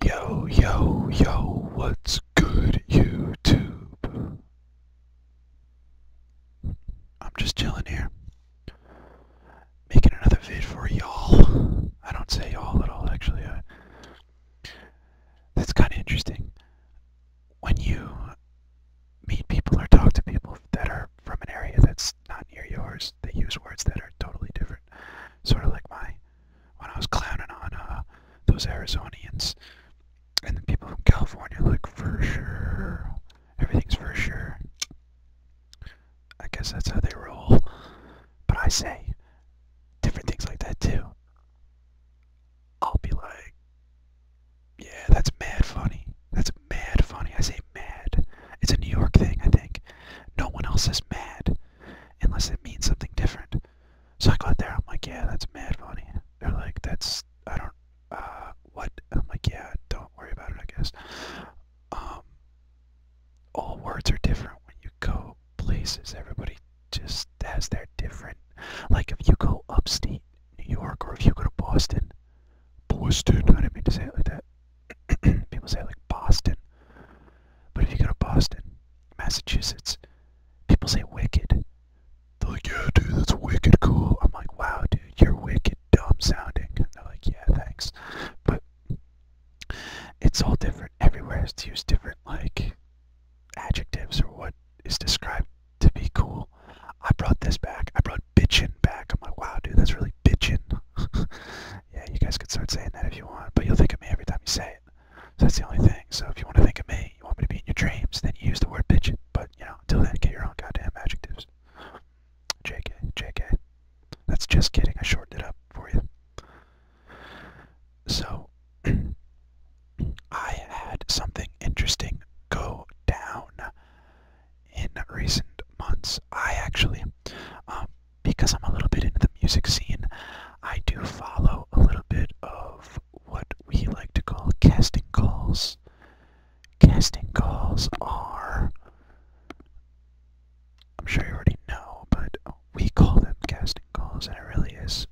Yo, yo, yo, what's good, YouTube? I'm just chilling here, making another vid for y'all. I don't say y'all at all, actually. That's kind of interesting. When you meet people or talk to people that are from an area that's not near yours, they use words that are totally different. Sort of like when I was clowning on those Arizonians, and the people from California, like, for sure. Everything's for sure. I guess that's how they roll. But I say different things like that too. I'll be like, yeah, that's mad funny. That's mad funny. I say mad. It's a New York thing, I think. No one else says mad unless it means something different. So I go out there, I'm like, yeah, that's mad funny. They're like, I don't, what? I'm like, yeah, don't worry about it, I guess. Um, all words are different when you go places. Everybody just has their different, like if you go upstate New York or if you go to Boston, I didn't mean to say it like that. People say it like Boston. But if you go to Boston, Massachusetts, people say wicked. They're like, yeah, dude, that's wicked cool. I'm like, wow, dude, you're wicked dumb sounding. And they're like, yeah, thanks. But it's all different. Everywhere is to use different, like, adjectives or what is described to be cool. I brought this back. I brought bitchin' back. I'm like, wow, dude, that's really bitchin'. Yeah, you guys could start saying that if you want, but you'll think of me every time you say it. So that's the only thing. So if you want to think of me, you want me to be in your dreams, then you use the word bitchin'. But, until then, get your own goddamn adjectives. JK, JK. That's just kidding. I shortened it up for you. So, I had something interesting go down in recent months. I actually, because I'm a little bit into the music scene, I do follow a little bit of what we like to call casting calls. Casting calls are, I'm sure you already know, but we call them casting calls, and it really is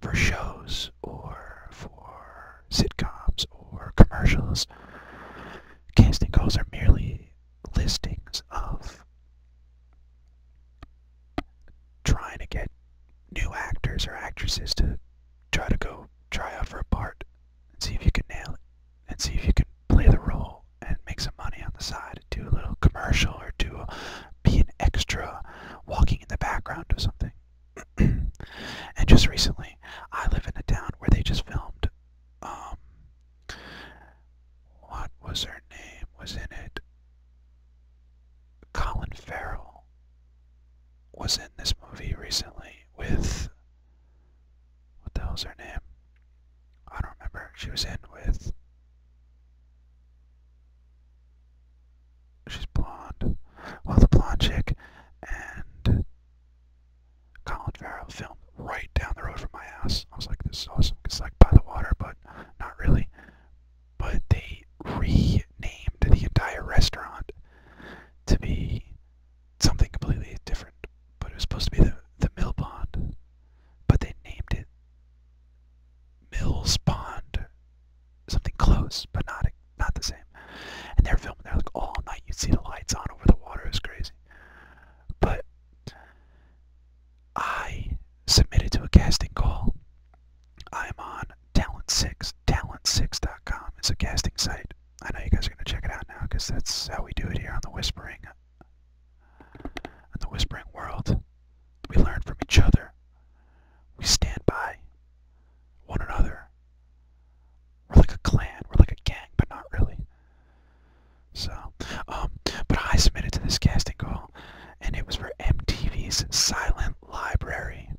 for shows or for sitcoms or commercials. Casting calls are merely listings of trying to get new actors or actresses to try to go try out for a part and see if you can nail it and see if you can play the role and make some money on the side and do a little commercial or be an extra walking in the background of something. And just recently, I live in a town where they just filmed, what was her name? Was in it? Colin Farrell was in this movie recently with, what the hell's her name? I don't remember. She was in with, she's blonde. Well, the blonde chick and Colin Farrell filmed right down the road from my house. I was like, this is awesome. It's like by the water, but not really. But they renamed the entire restaurant to be something completely different. But it was supposed to be the Mill Pond. But they named it Mills Pond. Something close, but not the same. And they're filming there like all night. You'd see the lights on over the water. It was crazy. But I submitted to a casting call. I'm on Talent6.com. It's a casting site. I know you guys are going to check it out now because that's how we do it here on the Whispering. In the Whispering world, we learn from each other. We stand by one another. We're like a clan. We're like a gang, but not really. So, but I submitted to this casting call, and it was for MTV's Silent Library.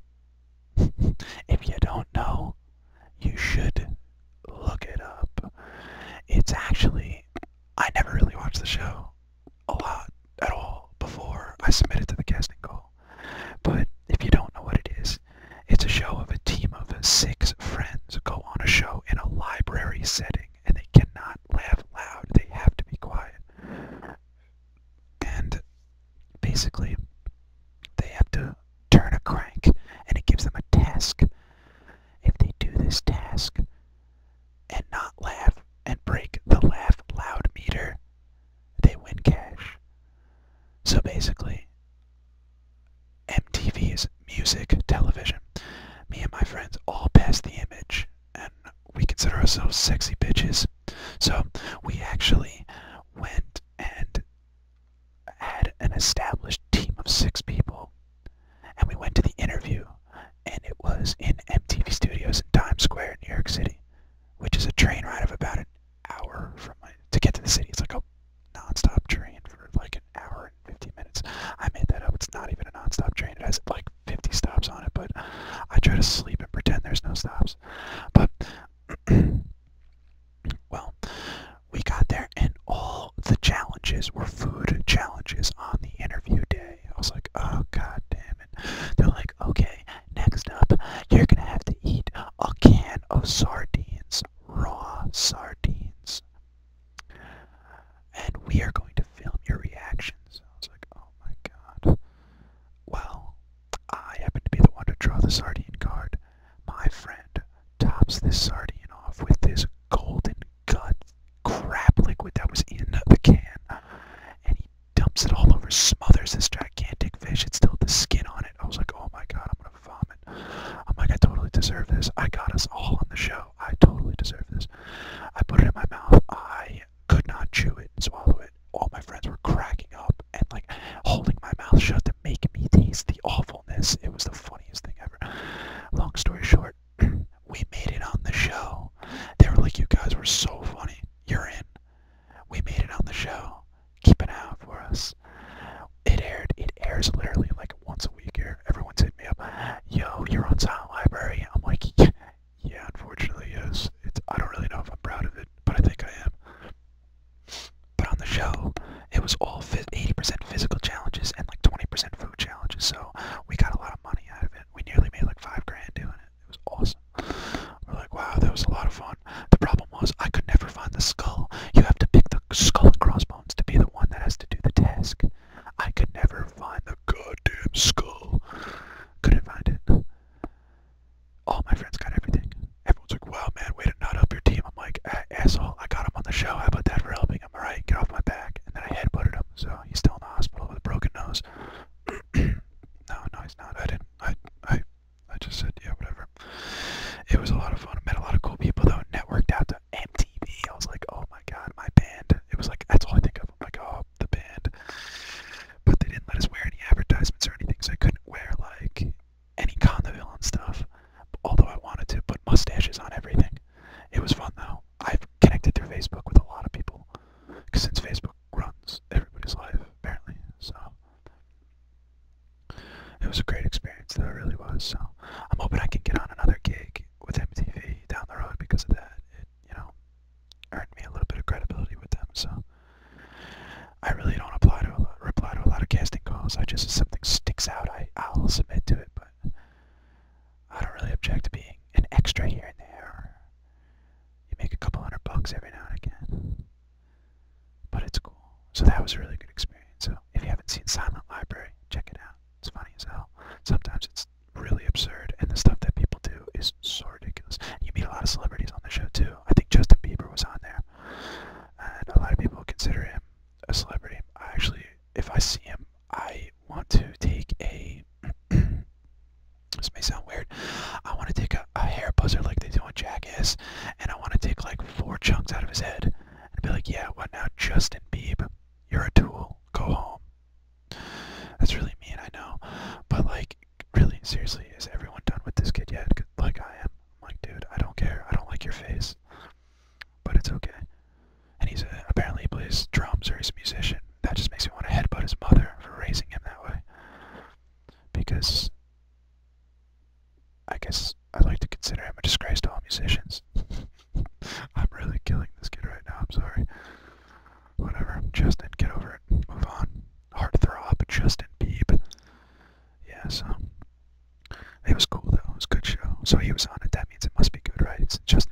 If you don't know, you should look it up. It's actually, I never really watched the show a lot at all before I submitted to the casting call. But if you don't know what it is, it's a show of a team of 6 friends go on a show in a library setting, and they cannot laugh loud. They have to be quiet. And basically, they have to turn a crank, and it gives them a task. If they do this task, and not laugh and break the laugh loud meter, they win cash. So basically, MTV's music television, me and my friends all pass the image, and we consider ourselves sexy bitches. So we actually went and had an established team of 6 people, and we went to the interview, and it was in MTV Studios in Times Square in New York City, which is a train ride of about an hour from to get to the city. It's like a non-stop train for like an hour and 50 minutes. I made that up. It's not even a non-stop train. It has like 50 stops on it, but I try to sleep and pretend there's no stops. But well, we got there and all the challenges were food challenges on the interview day. I was like, oh god damn it. They're like, okay, next up, you're gonna have to eat a can of sardines, raw sardines. And we are going to film your reactions. I was like, oh my god. Well, I happen to be the one to draw the sardine card. My friend tops this sardine off with this golden gut crap liquid that was in the can, and he dumps it all over, smothers this gigantic fish. It's still the skin on it. I was like, oh my god, I'm gonna vomit. I'm like, I totally deserve this. I got us all on the show. I totally deserve this. I put it in my mouth. I could not chew it and swallow it. All my friends were cracking up and like holding my mouth shut to make me taste the awfulness. It was the funniest thing ever. Long story short, we made it on the show. They were like, you guys were so funny. You're in. We made it on the show. Keep an eye out for us. It airs literally like once a week here. Everyone's hitting me up. Yo, you're on Silent Library. I'm like, yeah, unfortunately, yes. I don't really know if I'm proud of it, but I think I am. But on the show, it was all 80% physical challenges and like 20% food challenges. So we got a lot of money out of it. We nearly made like $5,000 doing it. It was awesome. We're like, wow, that was a lot of fun. The problem was I could never find the skull. You have to pick the skull and crossbones to be the one that has to do the task. I could never find the goddamn skull. Couldn't find it. All my friends got everything. Everyone's like, wow, man, way to nut up your team. I'm like, asshole, I got him on the show. How about that for helping him? All right, get off my back. And then I headbutted him, so he's still in the hospital with a broken nose. No, he's not. I just said, yeah, whatever. It was a lot of fun. I met a lot of cool people, though. Networked out to MTV. I was like, oh my god, my band. It was like, that's all I think of. I'm like, oh, the band. But they didn't let us wear any advertisements or anything, so I couldn't wear, like, any Condeville and stuff. Although I wanted to put mustaches on everything. It was fun, though. I've connected through Facebook with a lot of people. Because since Facebook runs everybody's life, apparently. So, it was a great experience, though. It really was. So, I'm hoping I can get on another gig with MTV down the road because of that. It, earned me a little bit of credibility with them. So, I really don't reply to a lot of casting calls. I just, if something sticks out, I'll submit to it. But I don't really object to being an extra here and there. You make a couple $100 every now and again. But it's cool. So that was a really good experience. So if you haven't seen Silent Library, check it out. It's funny as hell. Sometimes it's really absurd, and the stuff that people do is so ridiculous. You meet a lot of celebrities on the show too. I think Justin Bieber was on there, and a lot of people consider him a celebrity. If I see him, I want to take a this may sound weird. I want to take a hair buzzer like they do on Jackass, and I want to take like 4 chunks out of his head and be like, yeah, what now, Justin Bieb? You're a tool. Go home. That's really mean, I know. But like, really, seriously, is everyone done with this kid yet? Like I am. I'm like, dude, I don't care. I don't like your face. But it's okay. And apparently he plays drums, or he's a musician. That just makes me want to headbutt his mother for raising him that way. Because I guess I like to consider him a disgrace to all musicians. I'm really killing this kid right now, I'm sorry. Whatever, Justin, get over it. Move on. Heartthrob, Justin Bieb. Yeah, so it was cool though. It was a good show. So he was on it. That means it must be good, right? It's Justin